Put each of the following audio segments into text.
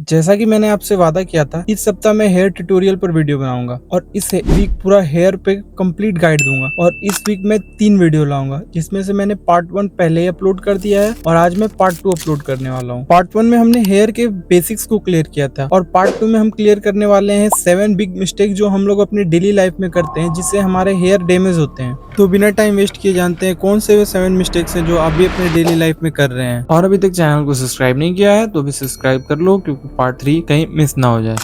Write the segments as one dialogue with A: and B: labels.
A: जैसा कि मैंने आपसे वादा किया था, इस सप्ताह मैं हेयर ट्यूटोरियल पर वीडियो बनाऊंगा और इस वीक पूरा हेयर पे कंप्लीट गाइड दूंगा। और इस वीक मैं 3 वीडियो लाऊंगा, जिसमें से मैंने पार्ट 1 पहले ही अपलोड कर दिया है और आज मैं पार्ट 2 अपलोड करने वाला हूँ। पार्ट 1 में हमने हेयर के बेसिक्स को क्लियर किया था और पार्ट 2 में हम क्लियर करने वाले हैं 7 बिग मिस्टेक जो हम लोग अपनी डेली लाइफ में करते हैं, जिससे हमारे हेयर डैमेज होते हैं। तो बिना टाइम वेस्ट किए जानते हैं कौन से वे 7 मिस्टेक्स हैं जो आप भी अपने डेली लाइफ में कर रहे हैं। और अभी तक चैनल को सब्सक्राइब नहीं किया है तो भी सब्सक्राइब कर लो, क्योंकि पार्ट 3 कहीं मिस ना हो जाए।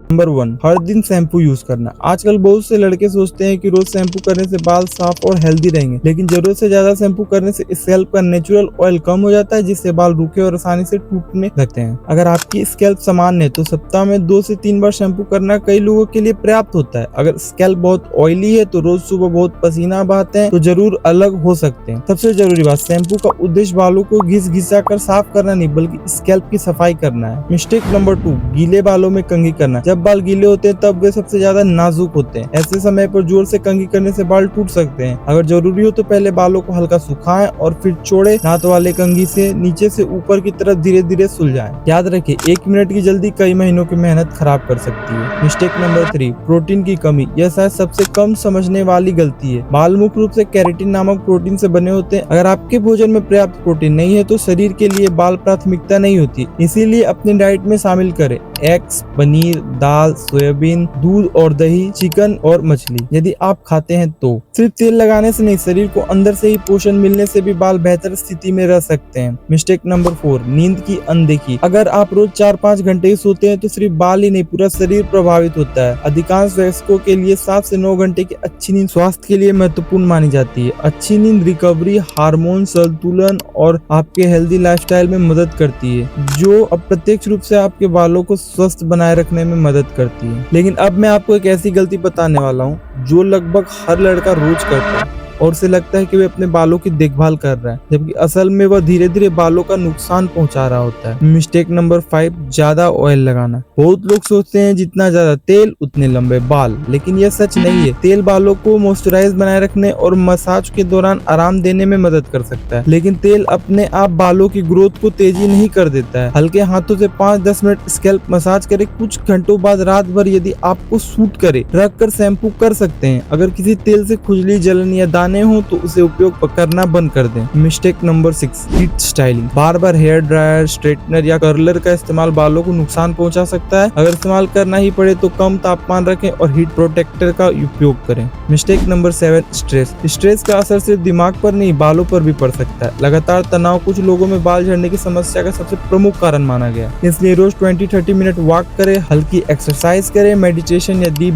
A: नंबर 1, हर दिन शैम्पू यूज करना। आजकल बहुत से लड़के सोचते हैं कि रोज शैम्पू करने से बाल साफ और हेल्दी रहेंगे, लेकिन जरूरत से ज्यादा शैम्पू करने से स्कैल्प का नेचुरल ऑयल कम हो जाता है, जिससे बाल रूखे और आसानी से टूटने लगते हैं। अगर आपकी स्कैल्प सामान्य है तो सप्ताह में 2 से 3 बार शैम्पू करना कई लोगों के लिए पर्याप्त होता है। अगर स्कैल्प बहुत ऑयली है तो रोज सुबह बहुत पसीना बहाते हैं तो जरूर अलग हो सकते हैं। सबसे जरूरी बात, शैम्पू का उद्देश्य बालों को घिसा कर साफ करना नहीं, बल्कि स्कैल्प की सफाई करना है। मिस्टेक नंबर 2, गीले बालों में कंघी करना। जब बाल गीले होते हैं तब वे सबसे ज्यादा नाजुक होते हैं। ऐसे समय पर जोर से कंघी करने से बाल टूट सकते हैं। अगर जरूरी हो तो पहले बालों को हल्का सुखाएं और फिर चौड़े हाथ वाले कंघी से नीचे से ऊपर की तरफ धीरे धीरे सुलझाएं। याद रखें, 1 मिनट की जल्दी कई महीनों की मेहनत खराब कर सकती है। मिस्टेक नंबर 3, प्रोटीन की कमी। यह शायद सबसे कम समझने वाली गलती है। बाल मुख्य रूप से केराटिन नामक प्रोटीन से बने होते हैं। अगर आपके भोजन में पर्याप्त प्रोटीन नहीं है तो शरीर के लिए बाल प्राथमिकता नहीं होती। इसीलिए अपनी डाइट में शामिल करें एग्स, पनीर, दाल, सोयाबीन, दूध और दही, चिकन और मछली। यदि आप खाते हैं तो सिर्फ तेल लगाने से नहीं, शरीर को अंदर से ही पोषण मिलने से भी बाल बेहतर स्थिति में रह सकते हैं। मिस्टेक नंबर 4, नींद की अनदेखी। अगर आप रोज 4-5 घंटे ही सोते हैं तो सिर्फ बाल ही नहीं, पूरा शरीर प्रभावित होता है। अधिकांश वयस्कों के लिए 7 से 9 घंटे की अच्छी नींद स्वास्थ्य के लिए महत्वपूर्ण मानी जाती है। अच्छी नींद रिकवरी, हार्मोन संतुलन और आपके हेल्दी लाइफस्टाइल में मदद करती है, जो अप्रत्यक्ष रूप से आपके बालों को स्वस्थ बनाए रखने में मदद करती है। लेकिन अब मैं आपको एक ऐसी गलती बताने वाला हूँ जो लगभग हर लड़का रोज करता है और उसे लगता है कि वे अपने बालों की देखभाल कर रहा है, जबकि असल में वह धीरे धीरे बालों का नुकसान पहुंचा रहा होता है। मिस्टेक नंबर 5, ज्यादा ऑयल लगाना। बहुत लोग सोचते हैं जितना ज्यादा तेल उतने लंबे बाल, लेकिन यह सच नहीं है। तेल बालों को मॉइस्चराइज बनाए रखने और मसाज के दौरान आराम देने में मदद कर सकता है, लेकिन तेल अपने आप बालों की ग्रोथ को तेजी नहीं कर देता है। हल्के हाथों से 5-10 मिनट स्कैल्प मसाज करें। कुछ घंटों बाद रात भर यदि आपको सूट करे रख कर शैम्पू कर सकते हैं। अगर किसी तेल से खुजली, जलन या दाने हो तो उसे उपयोग करना बंद कर दें। Mistake number 6, heat styling. बार बार हेयर ड्रायर, स्ट्रेटनर या कर्लर का इस्तेमाल बालों को नुकसान पहुंचा सकता है। अगर इस्तेमाल करना ही पड़े तो कम तापमान रखें और हीट प्रोटेक्टर का उपयोग करें। Mistake number 7, stress. स्ट्रेस का असर सिर्फ दिमाग पर नहीं, बालों पर भी पड़ सकता है। लगातार तनाव कुछ लोगों में बाल झड़ने की समस्या का सबसे प्रमुख कारण माना गया। इसलिए रोज 20-30 मिनट वॉक करें, हल्की एक्सरसाइज करें, मेडिटेशन या डीप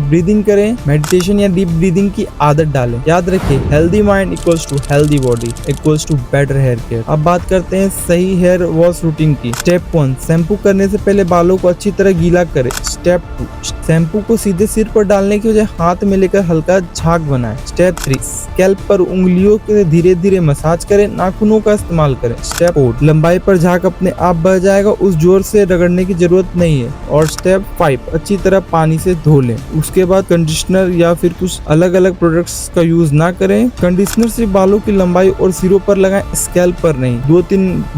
A: ब्रीदिंग की आदत डालें। याद रखें, healthy mind equals to healthy body equals to better hair care. अब बात करते हैं सही हेयर वॉश रूटीन की। स्टेप 1, शैम्पू करने से पहले बालों को अच्छी तरह गीला करें। स्टेप 2, शैम्पू को सीधे सिर पर डालने की बजाय हाथ में लेकर हल्का झाग बनाएं। स्टेप 3, स्कैल्प पर उंगलियों के धीरे धीरे मसाज करें, नाखूनों का इस्तेमाल करें। स्टेप 4, लंबाई पर झाग अपने आप बढ़ जाएगा, उस जोर से रगड़ने की जरूरत नहीं है। और स्टेप 5, अच्छी तरह पानी से धो लें। उसके बाद कंडीशनर या फिर कुछ अलग अलग प्रोडक्ट्स का यूज ना करें। कंडीशनर सिर्फ बालों की लंबाई और सिरों पर लगाएं, स्कैल्प पर नहीं।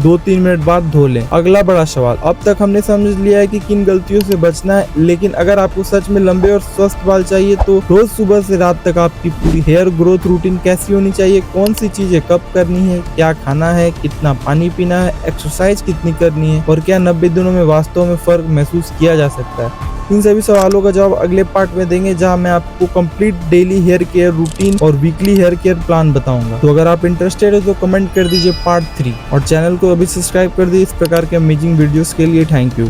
A: 2-3 मिनट बाद धो लें। अगला बड़ा सवाल, अब तक हमने समझ लिया है कि किन गलतियों से बचना है, लेकिन अगर आपको सच में लंबे और स्वस्थ बाल चाहिए तो रोज सुबह से रात तक आपकी पूरी हेयर ग्रोथ रूटीन कैसी होनी चाहिए, कौन सी चीजें कब करनी है, क्या खाना है, कितना पानी पीना है, एक्सरसाइज कितनी करनी है और क्या 90 दिनों में वास्तव में फर्क महसूस किया जा सकता है। इन सभी सवालों का जवाब अगले पार्ट में देंगे, जहां मैं आपको complete daily hair care routine और वीकली हेयर केयर प्लान बताऊंगा। तो अगर आप इंटरेस्टेड हो तो कमेंट कर दीजिए पार्ट 3 और चैनल को अभी सब्सक्राइब कर दीजिए इस प्रकार के अमेजिंग वीडियोस के लिए। Thank you.